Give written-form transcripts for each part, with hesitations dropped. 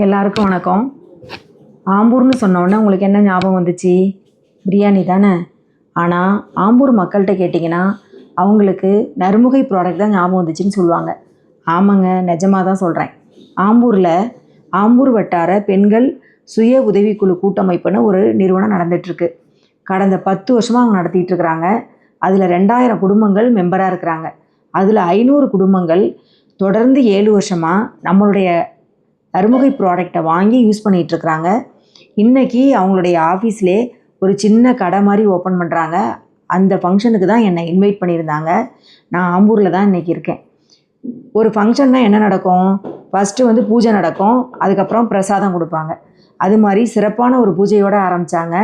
எல்லாருக்கும் வணக்கம். ஆம்பூர்னு சொன்னோடனே உங்களுக்கு என்ன ஞாபகம் வந்துச்சு? பிரியாணி தானே. ஆனால் ஆம்பூர் மக்கள்கிட்ட கேட்டிங்கன்னா அவங்களுக்கு நறுமுகை ப்ராடக்ட் தான் ஞாபகம் வந்துச்சுன்னு சொல்லுவாங்க. ஆமாங்க, நிஜமாக தான் சொல்கிறேன். ஆம்பூர் வட்டார பெண்கள் சுய உதவிக்குழு கூட்டமைப்புன்னு ஒரு நிறுவனம் நடந்துகிட்ருக்கு. கடந்த 10 வருஷமாக அவங்க நடத்திட்டு இருக்கிறாங்க. அதில் 2000 குடும்பங்கள் மெம்பராக இருக்கிறாங்க. அதில் 500 குடும்பங்கள் தொடர்ந்து 7 வருஷமாக நம்மளுடைய நறுமுகை ப்ராடக்டை வாங்கி யூஸ் பண்ணிகிட்ருக்குறாங்க. இன்றைக்கி அவங்களுடைய ஆஃபீஸ்லேயே ஒரு சின்ன கடை மாதிரி ஓப்பன் பண்ணுறாங்க. அந்த ஃபங்க்ஷனுக்கு தான் என்னை இன்வைட் பண்ணியிருந்தாங்க. நான் ஆம்பூரில் தான் இன்றைக்கி இருக்கேன். ஒரு ஃபங்க்ஷன்னா என்ன நடக்கும்? ஃபஸ்ட்டு பூஜை நடக்கும், அதுக்கப்புறம் பிரசாதம் கொடுப்பாங்க. அது மாதிரி சிறப்பான ஒரு பூஜையோடு ஆரம்பித்தாங்க.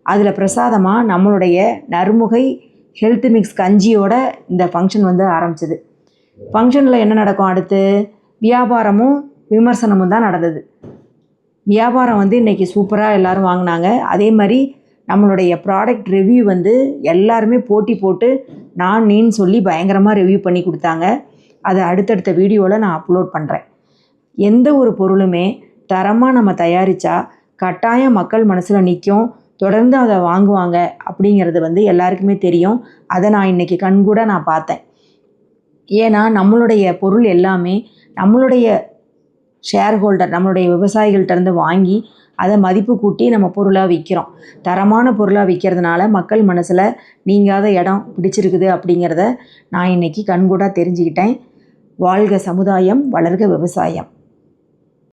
அதில் பிரசாதமாக நம்மளுடைய நறுமுகை ஹெல்த் மிக்ஸ் கஞ்சியோட இந்த ஃபங்க்ஷன் ஆரம்பிச்சிது. ஃபங்க்ஷனில் என்ன நடக்கும்? அடுத்து வியாபாரமும் விமர்சனமும் தான் நடந்தது. வியாபாரம் இன்றைக்கி சூப்பராக எல்லோரும் வாங்கினாங்க. அதே மாதிரி நம்மளுடைய ப்ராடக்ட் ரிவ்யூ எல்லாருமே போட்டி போட்டு நான் நீன்னு சொல்லி பயங்கரமாக ரிவ்யூ பண்ணி கொடுத்தாங்க. அதை அடுத்தடுத்த வீடியோவில் நான் அப்லோட் பண்ணுறேன். எந்த ஒரு பொருளுமே தரமாக நம்ம தயாரித்தா கட்டாயம் மக்கள் மனசில் நிற்கும், தொடர்ந்து அதை வாங்குவாங்க அப்படிங்கிறது எல்லாருக்குமே தெரியும். அதை நான் இன்றைக்கி கண்கூட நான் பார்த்தேன். ஏன்னா நம்மளுடைய பொருள் எல்லாமே நம்மளுடைய ஷேர் ஹோல்டர், நம்மளுடைய விவசாயிகள்கிட்டருந்து வாங்கி அதை மதிப்பு கூட்டி நம்ம பொருளாக விற்கிறோம். தரமான பொருளாக விற்கிறதுனால மக்கள் மனசில் நீங்காத இடம் பிடிச்சிருக்குது அப்படிங்கிறத நான் இன்றைக்கி கண்கூடாக தெரிஞ்சுக்கிட்டேன். வாழ்க சமுதாயம், வளர்க விவசாயம்.